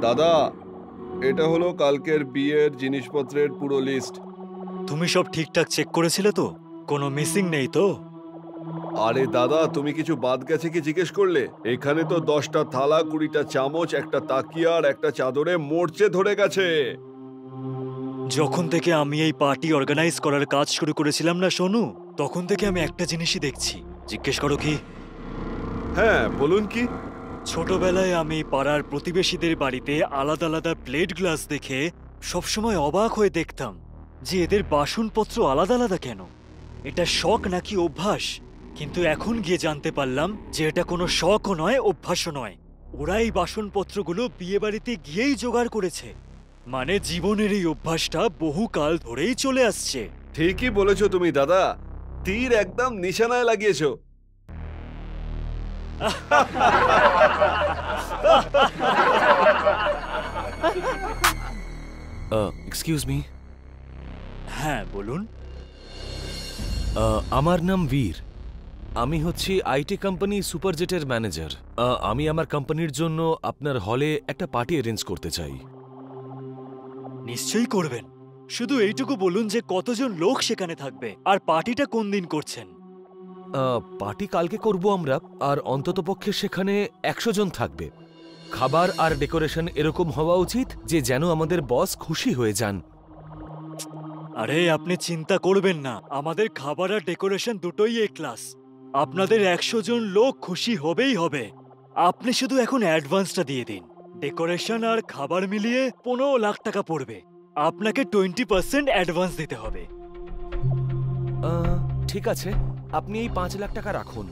দাদা, এটা হলো কালকের বিয়ের জিনিসপত্রের পুরো লিস্ট। তুমি সব ঠিকঠাক চেক করেছিলে তো? কোনো মিসিং নেই তো? আরে দাদা, তুমি কিছু বাদ গেছে কি জিজ্ঞেস করলে? এখানে তো 10টা থালা, 20টা চামচ, একটা তাকিয়া আর একটা চাদরে মরচে ধরে গেছে। যখন থেকে আমি এই পার্টি অর্গানাইজ করার কাজ শুরু করেছিলাম না সোনু, তখন থেকে আমি একটা জিনিসই দেখছি। জিজ্ঞেস করো কি? হ্যাঁ, বলুন কি? ছোটবেলায় আমি পাড়ার প্রতিবেশীদের বাড়িতে আলাদা আলাদা প্লেট গ্লাস দেখে সবসময় অবাক হয়ে দেখতাম যে এদের বাসনপত্র আলাদা আলাদা কেন। এটা শখ নাকি অভ্যাস? কিন্তু এখন গিয়ে জানতে পারলাম যে এটা কোনো শখও নয়, অভ্যাসও নয়। ওরা এই বাসনপত্রগুলো বিয়ে বাড়িতে গিয়েই জোগাড় করেছে। মানে জীবনের এই অভ্যাসটা বহুকাল ধরেই চলে আসছে। ঠিকই বলেছো তুমি দাদা, তীর একদম নিশানায় লাগিয়েছো। Excuse me. হ্যাঁ বলুন। আমার নাম বীর। আমি হচ্ছি আইটি কোম্পানি সুপারজেটের ম্যানেজার। আমি আমার কোম্পানির জন্য আপনার হলে একটা পার্টি অ্যারেঞ্জ করতে চাই। নিশ্চয়ই করবেন। শুধু এইটুকু বলুন যে কতজন লোক সেখানে থাকবে আর পার্টিটা কোন দিন করছেন। পার্টি কালকে করব আমরা, আর অন্ততপক্ষে সেখানে 100 জন থাকবে। খাবার আর ডেকোরেশন এরকম হওয়া উচিত যে যেন আমাদের বস খুশি হয়ে যান। আরে আপনি চিন্তা করবেন না, আমাদের খাবার আর ডেকোরেশন দুটোই এ ক্লাস। আপনাদের 100 জন লোক খুশি হবেই হবে। আপনি শুধু এখন অ্যাডভান্সটা দিয়ে দিন। ডেকোরেশন আর খাবার মিলিয়ে 15 লাখ টাকা পড়বে। আপনাকে 20% অ্যাডভান্স দিতে হবে। ঠিক আছে, আপনি এই 5 লাখ টাকা রাখুন।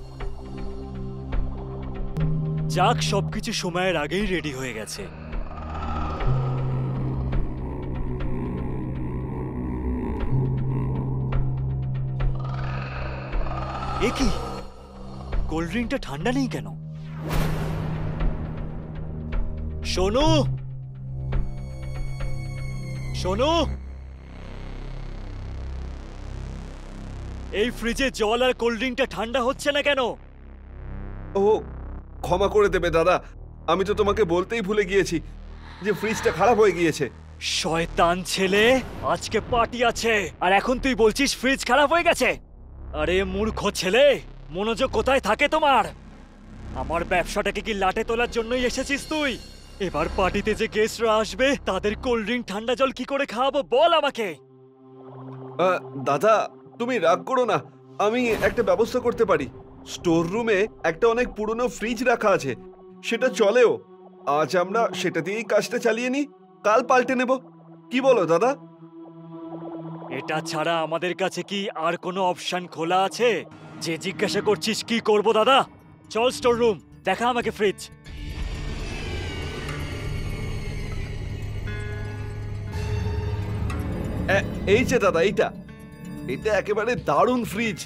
যাক, সবকিছু সময়ের আগেই রেডি হয়ে গেছে। এ কি, কোল্ড ড্রিঙ্কটা ঠান্ডা নেই কেন? শোনো শোনো, এই ফ্রিজে জল আর কোল্ড ড্রিঙ্কটা ঠান্ডা হচ্ছে না কেন? ও, ক্ষমা করে দেবে দাদা, আমি তো তোমাকে বলতেই ভুলে গিয়েছি যে ফ্রিজটা খারাপ হয়ে গিয়েছে। শয়তান ছেলে, আজকে পার্টি আছে আর এখন তুই বলছিস ফ্রিজ খারাপ হয়ে গেছে? আরে মূর্খ ছেলে, মনোযোগ কোথায় থাকে তোমার? আমার ব্যবসাটাকে কি লাটে তোলার জন্যই এসেছিস তুই? এবার পার্টিতে যে গেস্টরা আসবে তাদের কোল্ড ড্রিঙ্ক ঠান্ডা জল কি করে খাওয়াবো বল আমাকে। দাদা, তুমি রাগ করো না, আমি একটা ব্যবস্থা করতে পারি। স্টোর রুমে একটা অনেক পুরনো ফ্রিজ রাখা আছে, সেটা চলেও। আজ আমরা সেটা দিয়েই কাজটা চালিয়ে নিই, কাল পাল্টে নেব। কি বলো দাদা? এটা ছাড়া আমাদের কাছে কি আর কোনো অপশন খোলা আছে? যে জিজ্ঞাসা করছিস কি করব দাদা? চল স্টোর রুম, দেখা আমাকে ফ্রিজ। এই যে দাদা, এটা একেবারে দারুণ ফ্রিজ।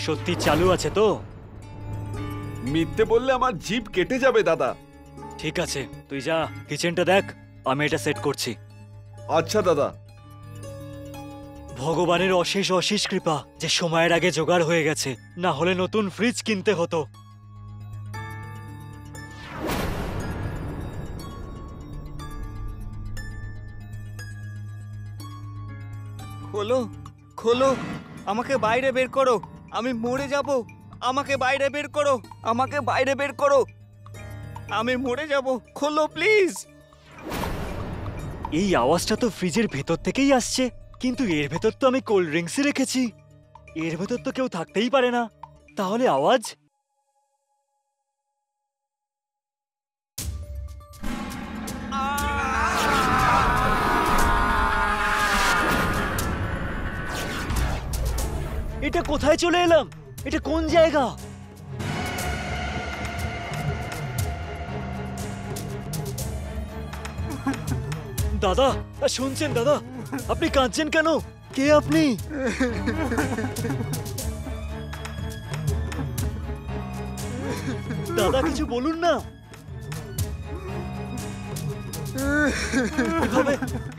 সত্যি চালু আছে তো? মিথ্যে বললে আমার জিভ কেটে যাবে দাদা। ঠিক আছে, তুই যা কিচেনটা দেখ, আমি এটা সেট করছি। আচ্ছা দাদা। ভগবানের অশেষ অশেষ কৃপা যে সময়ের আগে জোগাড় হয়ে গেছে, না হলে নতুন ফ্রিজ কিনতে হতো। খোলো খোলো, আমাকে বাইরে বের করো, আমি মরে যাব। আমাকে বাইরে বের করো, আমাকে বাইরে বের করো, আমি মরে যাব। খোলো প্লিজ। এই আওয়াজটা তো ফ্রিজের ভেতর থেকেই আসছে, কিন্তু এর ভেতর তো আমি কোল্ড ড্রিঙ্কসই রেখেছি। এর ভেতর তো কেউ থাকতেই পারে না, তাহলে আওয়াজ? এটা কোথায় চলে এলাম? এটা কোন জায়গা? দাদা, শুনছেন দাদা? আপনি কাঁদছেন কেন? কে আপনি? দাদা কিছু বলুন না। এভাবে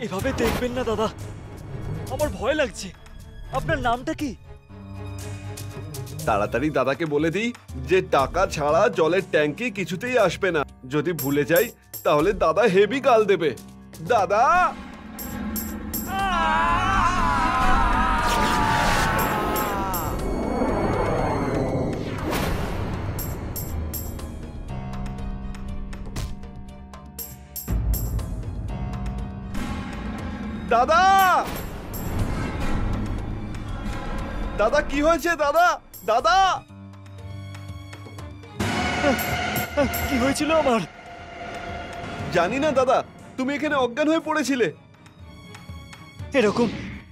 এভাবে দেখবেন না দাদা, আমার ভয় লাগছে। আপনার নামটা কি? তাড়াতাড়ি দাদাকে বলে দিই যে টাকা ছাড়া জলের ট্যাঙ্কি কিছুতেই আসবে না। যদি ভুলে যাই তাহলে দাদা হেভি গাল দেবে। দাদা দাদা দাদা কি হয়েছে দাদা? দাদা কি হয়েছিল আমার? জানি না দাদা, তুমি এখানে অজ্ঞান হয়ে পড়েছিলে। এরকম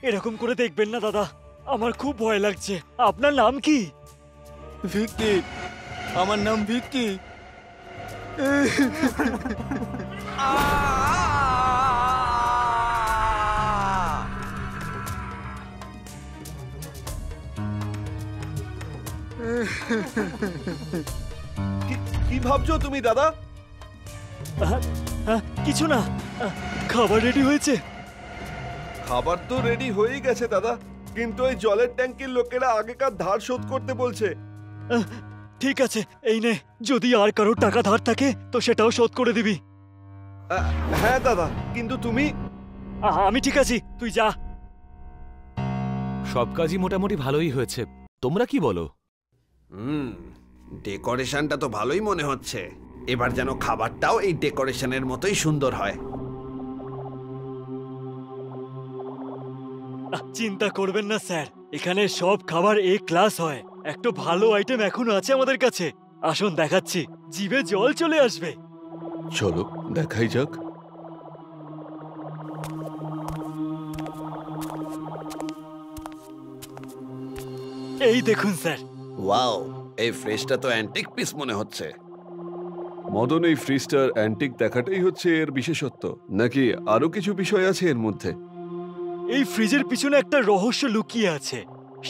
এরকম করে দেখবেন না দাদা, আমার খুব ভয় লাগছে। আপনার নাম কি? ভিক্কি, আমার নাম ভিক্কি। কি ভাবছো তুমি দাদা? কিছু না, খাবার রেডি হয়েছে। খাবার তো রেডি হয়েই গেছে দাদা, কিন্তু ওই জলের ট্যাঙ্কির লোকেরা আগেকার ধার শোধ করতে বলছে। ঠিক আছে, এই নে, যদি আর কারোর টাকা ধার থাকে তো সেটাও শোধ করে দিবি। হ্যাঁ দাদা, কিন্তু তুমি? আমি ঠিক আছি, তুই যা। সব কাজই মোটামুটি ভালোই হয়েছে, তোমরা কি বলো? ডেকোরেশনটা তো ভালোই মনে হচ্ছে। এবার যেন খাবারটাও এই ডেকোরেশনের মতোই সুন্দর হয়। চিন্তা করবেন না স্যার, এখানে সব খাবার এ ক্লাস হয়। একটা ভালো আইটেম এখনো আছে আমাদের কাছে। আসুন দেখাচ্ছি, জিভে জল চলে আসবে। চলো দেখাই যাক। এই দেখুন স্যার। ওয়াও, এই ফ্রিজটা তো অ্যান্টিক পিস মনে হচ্ছে। মদন, এই ফ্রিজটার অ্যান্টিক দেখাটাই হচ্ছে এর বিশেষত্ব, নাকি আরো কিছু বিষয় আছে এর মধ্যে? এই ফ্রিজের পিছনে একটা রহস্য লুকিয়ে আছে,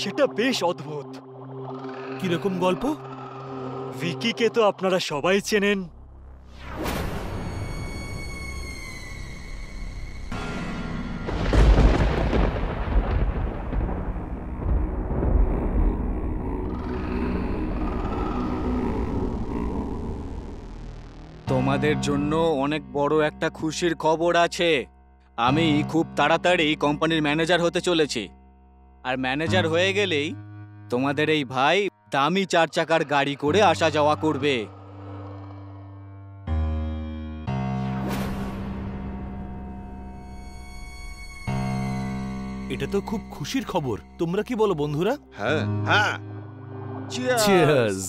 সেটা বেশ অদ্ভুত। কিরকম গল্প? ভিকিকে তো আপনারা সবাই চেনেন। তোমাদের জন্য অনেক বড় একটা খুশির খবর আছে। আমি খুব তাড়াতাড়ি কোম্পানির ম্যানেজার হতে চলেছি। আর ম্যানেজার হয়ে গেলেই তোমাদের এই ভাই দামি 4 চাকার গাড়ি করে আসা যাওয়া করবে। এটা তো খুব খুশির খবর, তোমরা কি বলো বন্ধুরা? হ্যাঁ হ্যাঁ। চিয়ার্স।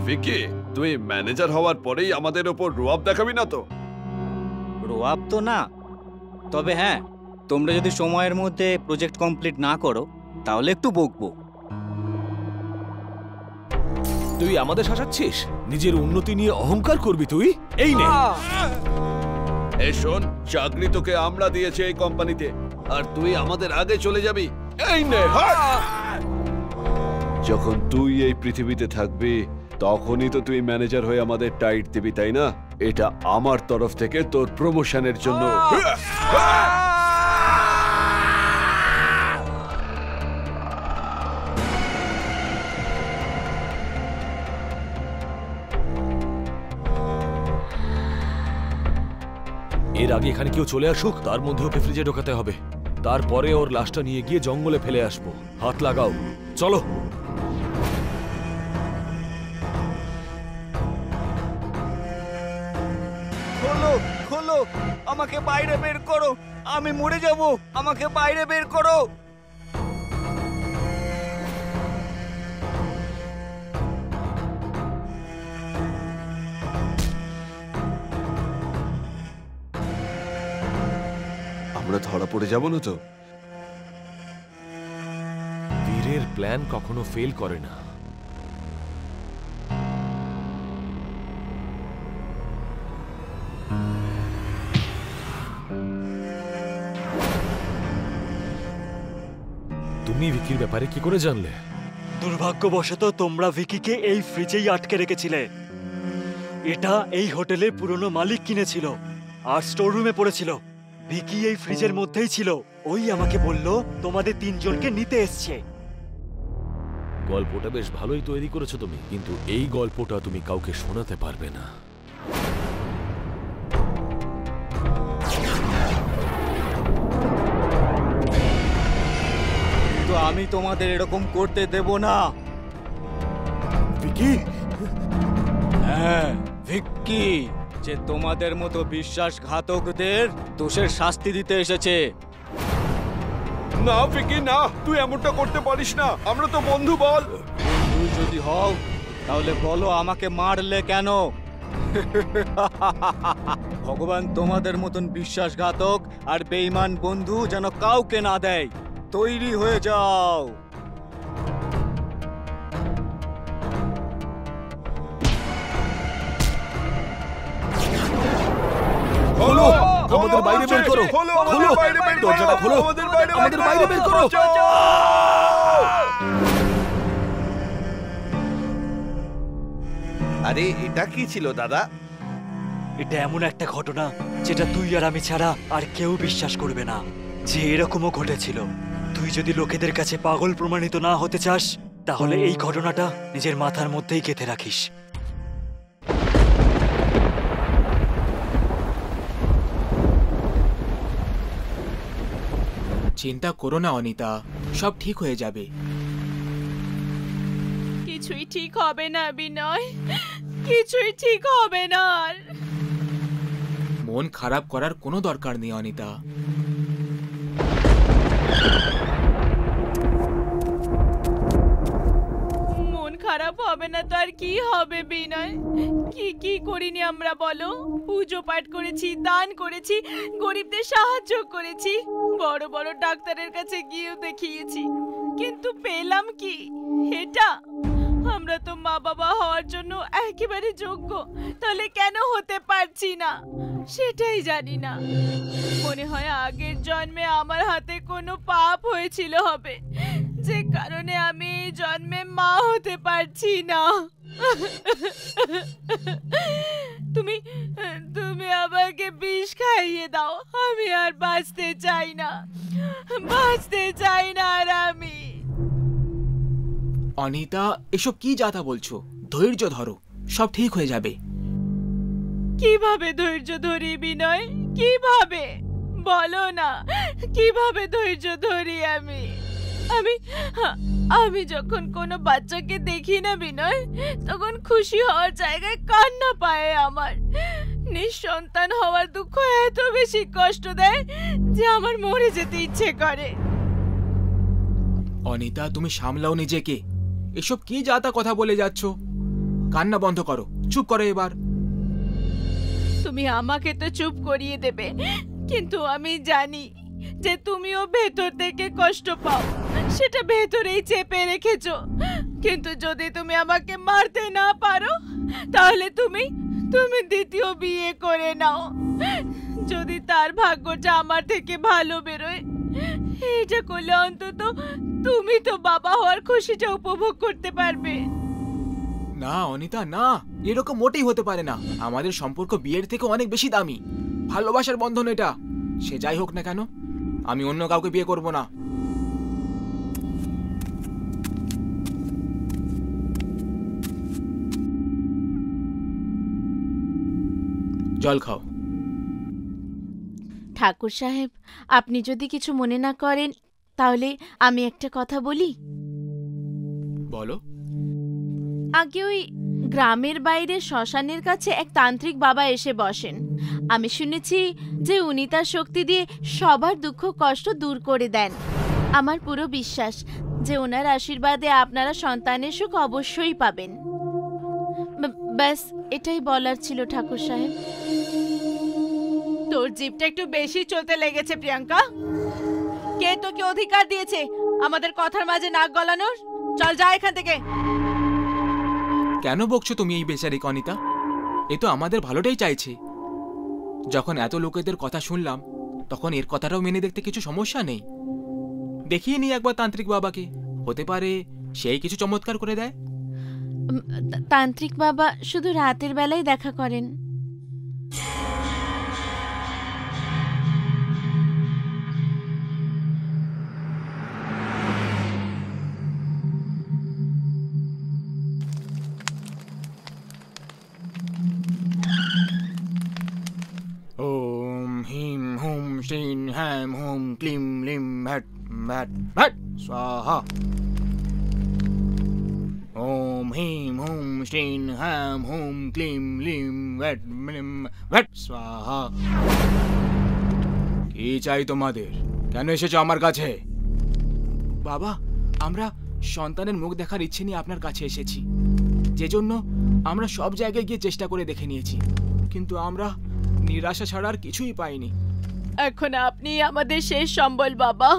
ভিকি, তুই ম্যানেজার হওয়ার পরেই আমাদের ওপর রোয়াব দেখাবি না তো? রোয়াব তো না, তবে হ্যাঁ, তোমরা যদি সময়ের মধ্যে প্রজেক্ট কমপ্লিট না করো তাহলে একটু বকবো। তুই আমাদের শাসাচ্ছিস? নিজের উন্নতি নিয়ে অহংকার করবি তুই? এই নে। এই শোন, চাকরি তোকে আমরা দিয়েছি এই কোম্পানিতে, আর তুই আমাদের আগে চলে যাবি। এই নে। যখন তুই এই পৃথিবীতে থাকবি তখনই তো তুই ম্যানেজার হয়ে আমাদের টাইট দিবি, তাই না? এটা আমার তরফ থেকে তোর প্রমোশনের জন্য। এর আগে এখানে কেউ চলে আসুক, তার মধ্যে ওকে ফ্রিজে ঢোকাতে হবে। তারপরে ওর লাশটা নিয়ে গিয়ে জঙ্গলে ফেলে আসবো। হাত লাগাও, চলো। খোলো খোলো, আমাকে বাইরে বের করো, আমি মরে যাব, আমাকে বাইরে বের করো। আমরা ধরা পড়ে যাব না তো? বীরের প্ল্যান কখনো ফেল করে না। তুমি ভিকির ব্যাপারে কি করে জানলে? দুর্ভাগ্যবশত তোমরা ভিকিকে এই ফ্রিজেই আটকে রেখেছিলে। এটা এই হোটেলের পুরনো মালিক কিনেছিল আর স্টোর রুমে পড়েছিল। ভিকি এই ফ্রিজের মধ্যেই ছিল। ওই আমাকে বলল তোমাদের 3 জনকে নিতে এসছে। গল্পটা বেশ ভালোই তৈরি করেছো তুমি, কিন্তু এই গল্পটা তুমি কাউকে শোনাতে পারবে না। আমি তোমাদের এরকম করতে দেব না। ভিকি, হ্যাঁ, ভিক্কি, যে তোমাদের মতো বিশ্বাসঘাতকদের দোষের শাস্তি দিতে এসেছে। না ফিকি না, তুই এমনটা করতে পারিস না, আমরা তো বন্ধু। বল। বন্ধু যদি হও তাহলে বলো আমাকে মারলে কেন? ভগবান তোমাদের মতন বিশ্বাসঘাতক আর বেঈমান বন্ধু যেন কাউকে না দেয়। তৈরি হয়ে যাও। খোলো, আমাদের বাইরে বের করো। খোলো, দরজাটা খোলো, আমাদের বাইরে বের করো। আরে এটা কি ছিল দাদা? এটা এমন একটা ঘটনা যেটা তুই আর আমি ছাড়া আর কেউ বিশ্বাস করবে না যে এরকমও ঘটেছিল। তুই যদি লোকেদের কাছে পাগল প্রমাণিত না হতে চাস তাহলে এই ঘটনাটা নিজের মাথার মধ্যেই গেঁথে রাখিস। চিন্তা করো না অনিতা, সব ঠিক হয়ে যাবে। কিছুই ঠিক হবে না বিনয়, কিছুই ঠিক হবে না। আর মন খারাপ করার কোনো দরকার নেই অনিতা। মন খারাপ হবে না তো আর কি হবে বিনয়? কি কি করিনি আমরা বলো? পুজো পাঠ করেছি, দান করেছি, গরিবদের সাহায্য করেছি, বড় বড় ডাক্তারের কাছে গিয়েও দেখিয়েছি, কিন্তু পেলাম কি এটা? আমরা তো মা বাবা হওয়ার জন্য একেবারে যোগ্য, তাহলে কেন হতে পারছি না সেটাই জানি না। মনে হয় আগের জন্মে আমার হাতে কোনো পাপ হয়েছিল হবে, যে কারণে আমি এই জন্মে মা হতে পারছি না। তুমি তুমি আমাকে বিষ খাইয়ে দাও, আমি আর বাঁচতে চাই না, বাঁচতে চাই না আর আমি। অনিতা, এসব কি যাতা বলছো? ধৈর্য ধরো, সব ঠিক হয়ে যাবে। কিভাবে ধৈর্য ধরি বিনয়? কিভাবে বলো না, কিভাবে ধৈর্য ধরি আমি? আমি যখন কোনো বাচ্চাকে দেখি না বিনয়, তখন খুশি হওয়ার জায়গায় কান্না পায় আমার। নিঃসন্তান হওয়ার দুঃখ এত বেশি কষ্ট দেয় যে আমার মরে যেতে ইচ্ছে করে। অনিতা, তুমি সামলাও নিজেকে। এসব কি যাতা কথা বলে যাচ্ছ? কান্না বন্ধ করো, চুপ করো এবার। তুমি আমাকে তো চুপ করিয়ে দেবে, কিন্তু আমি জানি যে তুমিও ভেতর থেকে কষ্ট পাও, সেটা ভেতরেই চেপে রেখেছো। কিন্তু যদি তুমি আমাকে মারতে না পারো তাহলে তুমি দ্বিতীয় বিয়ে করে নাও। যদি তার ভাগ্যটা আমার থেকে ভালো বেরোয়, এটা করলে অন্তত তুমি তো বাবা হওয়ার খুশিটা উপভোগ করতে পারবে। না অনিতা, না, এরকম মোটেই হতে পারে না। আমাদের সম্পর্ক বিয়ের থেকে অনেক বেশি দামি, ভালোবাসার বন্ধন এটা। সে যাই হোক না কেন, আমি অন্য কাউকে বিয়ে করব না। জল খাও। ঠাকুর সাহেব, আপনি যদি কিছু মনে না করেন তাহলে আমি একটা কথা বলি। বলো। আগে ওই গ্রামের বাইরে শ্মশানের কাছে এক তান্ত্রিক বাবা এসে বসেন। আমি শুনেছি যে উনি তার শক্তি দিয়ে সবার দুঃখ কষ্ট দূর করে দেন। আমার পুরো বিশ্বাস যে ওনার আশীর্বাদে আপনারা সন্তানের সুখ অবশ্যই পাবেন। ব্যাস এটাই বলার ছিল ঠাকুর সাহেব। তোর জিভটা একটু বেশি চলতে লেগেছে প্রিয়াঙ্কা। কে তোকে অধিকার দিয়েছে আমাদের কথার মাঝে নাক গলানোর? চল যা এখান থেকে। কেন বকছো তুমি এই বেচারি অনিতা? এ তো আমাদের ভালোটাই চাইছে। যখন এত লোকেদের কথা শুনলাম তখন এর কথাটাও মেনে দেখতে কিছু সমস্যা নেই। দেখিয়ে নি একবার তান্ত্রিক বাবাকে, হতে পারে সেই কিছু চমৎকার করে দেয়। তান্ত্রিক বাবা শুধু রাতের বেলায় দেখা করেন। ওম হিম হুম শ্রীং হ্যাম হুম ক্লিম লিম হ্যাট হ্যাট হ্যাট स्वाहा। ओम ह्रीं ह्रूं श्रीं ह्रां ह्रूं क्लीं लीं वट म्लीं वट स्वाहा। কি চাই তোমাদের? কেন এসেছো আমার কাছে? বাবা, আমরা সন্তানের মুখ দেখার ইচ্ছে নিয়ে আপনার কাছে এসেছি, যে জন্য আমরা সব জায়গায় গিয়ে চেষ্টা করে দেখে নিয়েছি, কিন্তু আমরা নিরাশা ছাড়া আর কিছুই পাইনি। এখন আপনি আমাদের শেষ সম্বল বাবা।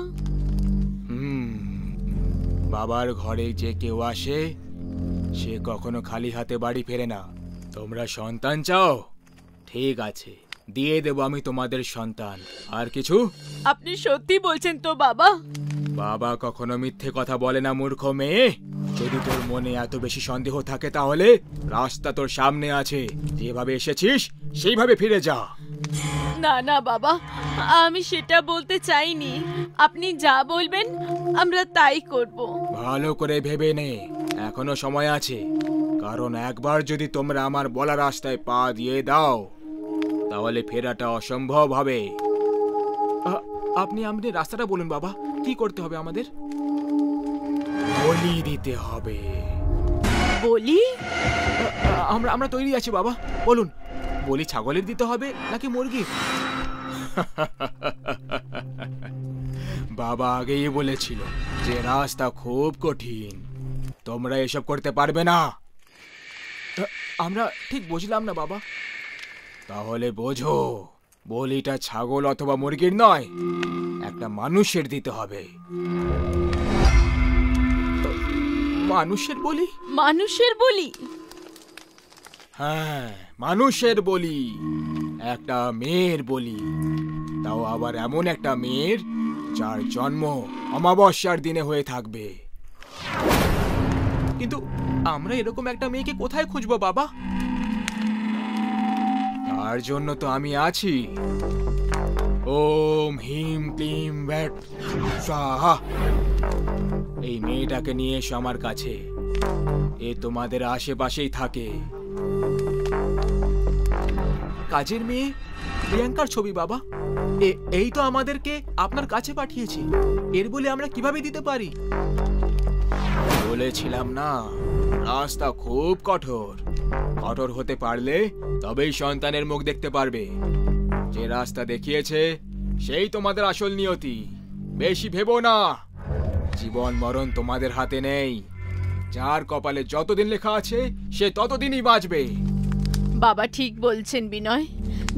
বাবার ঘরে যে কেউ আসে সে কখনো খালি হাতে বাড়ি ফেরে না। তোমরা সন্তান চাও? ঠিক আছে, দিয়ে দেব আমি তোমাদের সন্তান। আর কিছু? আপনি সত্যি বলছেন তো বাবা? বাবা কখনো মিথ্যে কথা বলে না মূর্খ মেয়ে। যদি তোর মনে এত বেশি সন্দেহ থাকে তাহলে রাস্তা তোর সামনে আছে, যেভাবে এসেছিস সেইভাবে ফিরে যা। না না বাবা, আমি সেটা বলতে চাইনি। আপনি যা বলবেন আমরা তাই করব। ভালো করে ভেবে নে, এখনো সময় আছে, কারণ একবার যদি তোমরা আমার বলা রাস্তায় পা দিয়ে দাও তাহলে ফেরাটা অসম্ভব হবে। আপনি আমাদের রাস্তাটা বলুন বাবা, কি করতে হবে আমাদের? বলি দিতে হবে। বলি? আমরা তৈরি আছি বাবা, বলুন। বলি ছাগলের দিতে হবে নাকি মুরগির? বাবা আগেই বলেছিল যে রাস্তা খুব কঠিন, তোমরা এসব করতে পারবে না। আমরা ঠিক বুঝলাম না বাবা। তাহলে বোঝো, বলিটা ছাগল অথবা মুরগির নয়, একটা মানুষের দিতে হবে। মানুষের বলি? মানুষের বলি? হ্যাঁ, মানুষের বলি, একটা মেয়ের বলি, তাও আবার এমন একটা মেয়ের যার জন্ম অমাবস্যার দিনে হয়ে থাকবে। কিন্তু আমরা এরকম একটা মেয়েকে কোথায় খুঁজবো বাবা? তার জন্য তো আমি আছি। ওম হিম ক্লিম ভ্যাট স্বাহা। এই মেয়েটাকে নিয়ে এসো আমার কাছে, এ তোমাদের আশেপাশেই থাকে। কাজের মেয়ে প্রিয়াঙ্কার ছবি বাবা, এই তো আমাদেরকে আপনার কাছে পাঠিয়েছে। এর বলে আমরা কিভাবে দিতে পারি? বলেছিলাম না, রাস্তা খুব কঠোর। কঠোর হতে পারলে তবেই সন্তানের মুখ দেখতে পারবে। যে রাস্তা দেখিয়েছে সেই তোমাদের আসল নিয়তি। বেশি ভেবো না, জীবন মরণ তোমাদের হাতে নেই। যার কপালে যতদিন লেখা আছে সে ততদিনই বাঁচবে। বাবা ঠিক বলছেন বিনয়,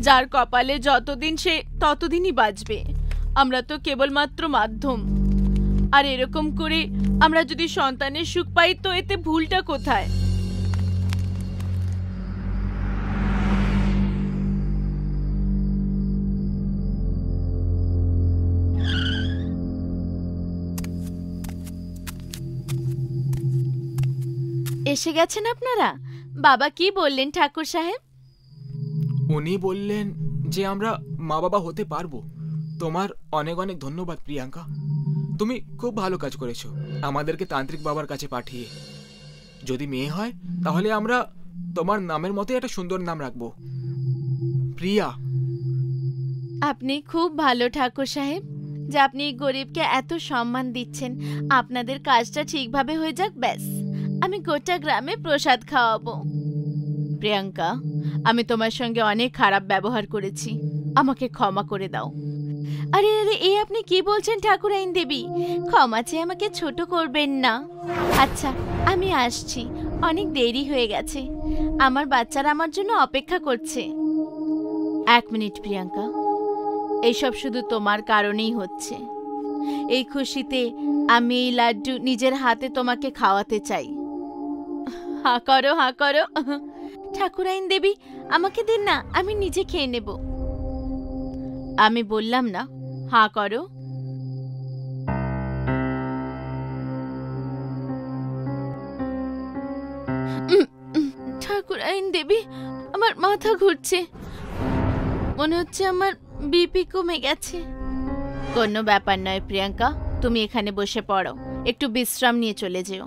যার কপালে যতদিন সে ততদিনই বাঁচবে। আমরা তো কেবলমাত্র মাধ্যম। আর এরকম করে আমরা যদি সন্তানের সুখ পাই তো এতে ভুলটা কোথায়? এসে গেছেন আপনারা? বাবা কি বললেন ঠাকুর সাহেব? উনি বললেন যে আমরা মা বাবা হতে পারবো। তোমার অনেক অনেক ধন্যবাদ প্রিয়াঙ্কা, তুমি খুব ভালো কাজ করেছো আমাদেরকে তান্ত্রিক বাবার কাছে পাঠিয়ে। যদি মেয়ে হয় তাহলে আমরা তোমার নামের মতো একটা সুন্দর নাম রাখবো, প্রিয়া। আপনি খুব ভালো ঠাকুর সাহেব, যে আপনি গরিবকে এত সম্মান দিচ্ছেন। আপনাদের কাজটা ঠিকভাবে হয়ে যাক ব্যাস, আমি গোটা গ্রামে প্রসাদ খাওয়াবো। প্রিয়াঙ্কা, আমি তোমার সঙ্গে অনেক খারাপ ব্যবহার করেছি, আমাকে ক্ষমা করে দাও। আরে আরে, এই আপনি কি বলছেন ঠাকুরাইন দেবী? ক্ষমা চেয়ে আমাকে ছোট করবেন না। আচ্ছা, আমি আসছি, অনেক দেরি হয়ে গেছে। আমার বাচ্চারা আমার জন্য অপেক্ষা করছে। 1 মিনিট প্রিয়াঙ্কা, এইসব শুধু তোমার কারণেই হচ্ছে। এই খুশিতে আমি এই লাড্ডু নিজের হাতে তোমাকে খাওয়াতে চাই। হাঁ করো, হাঁ করো। ঠাকুরাইন দেবী, আমাকে দিন না, আমি নিজে খেয়ে নেব। আমি বললাম না, হাঁ করো। ঠাকুরাইন দেবী, আমার মাথা ঘুরছে, মনে হচ্ছে আমার বিপি কমে গেছে। কোনো ব্যাপার নয় প্রিয়াঙ্কা, তুমি এখানে বসে পড়ো, একটু বিশ্রাম নিয়ে চলে যেও।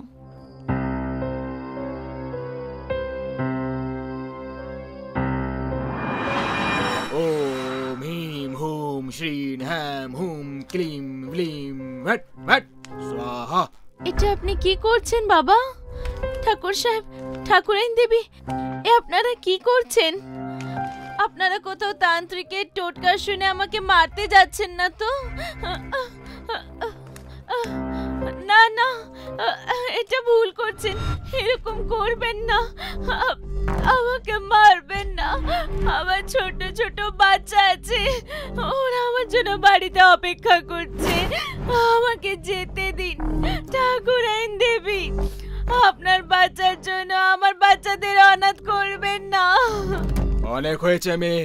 ওম হিম হুম শ্রীং হ্যাম হুম ক্লিং ব্লিং ভট ভট स्वाहा। এটা আপনি কি করছেন বাবা? ঠাকুর সাহেব, ঠাকুরাইন দেবী, এ আপনারা কি করছেন? আপনারা কোথাও তান্ত্রিকের টোটকা শুনে আমাকে মারতে যাচ্ছেন না তো? না না, এটা ভুল করছেন, এরকম করবেন না। আমাকে মারবেন না, আমার ছোট ছোট বাচ্চা আছে, ওরা আমার জন্য বাড়িতে অপেক্ষা করছে, আমাকে যেতে দিন। ঠাকুরাইন দেবী, আপনার বাচ্চার জন্য আমার বাচ্চাদের অনাথ করবেন না। অনেক হয়েছে মেয়ে,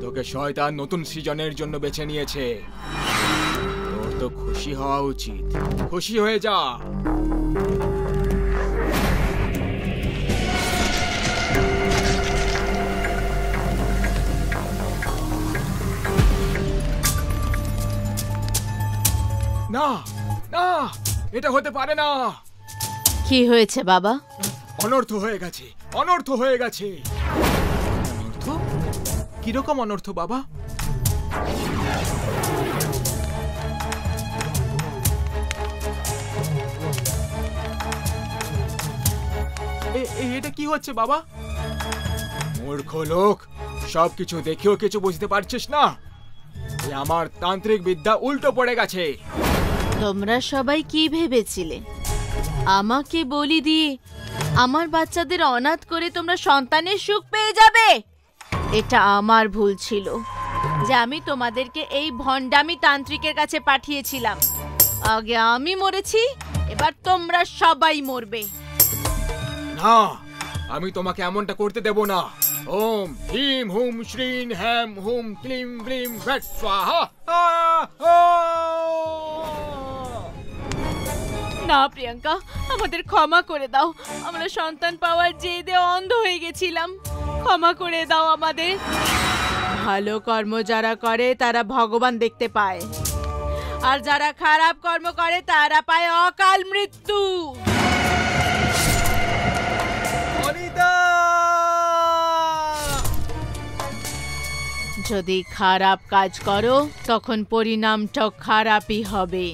তোকে শয়তান নতুন সৃজনের জন্য বেছে নিয়েছে। তোর তো খুশি হওয়া উচিত, খুশি হয়ে যা। না না, এটা হতে পারে না। কি হয়েছে বাবা? অনর্থ হয়ে গেছে, অনর্থ হয়ে গেছে। অনর্থ? কিরকম অনর্থ বাবা? এটা কি হচ্ছে বাবা? মূর্খ লোক, সবকিছু দেখেও কিছু বুঝতে পারছিস না? আমার তান্ত্রিক বিদ্যা উল্টো পড়ে গেছে। তোমরা সবাই কি ভেবেছিলে? আমাকে বলি দিয়ে আমার বাচ্চাদের অনাথ করে তোমরা সন্তানের সুখ পেয়ে যাবে? এটা আমার ভুল ছিল যে আমি তোমাদেরকে এই ভণ্ডামি তান্ত্রিকের কাছে পাঠিয়েছিলাম। আগে আমি মরেছি, এবার তোমরা সবাই মরবে। না, আমি তোমাকে এমনটা করতে দেব না। ওম হিম হুম শ্রীন হ্যাম হুম ক্লিম ব্লিম ভট স্বাহা। না প্রিয়াঙ্কা, আমাদের ক্ষমা করে দাও, আমরা সন্তান পাওয়ার জেদে অন্ধ হয়ে গেছিলাম, ক্ষমা করে দাও আমাদের। ভালো কর্ম যারা করে তারা ভগবান দেখতে পায়, আর যারা খারাপ কর্ম করে তারা পায় অকাল মৃত্যু। যদি খারাপ কাজ করো তখন পরিণামটা খারাপই হবে।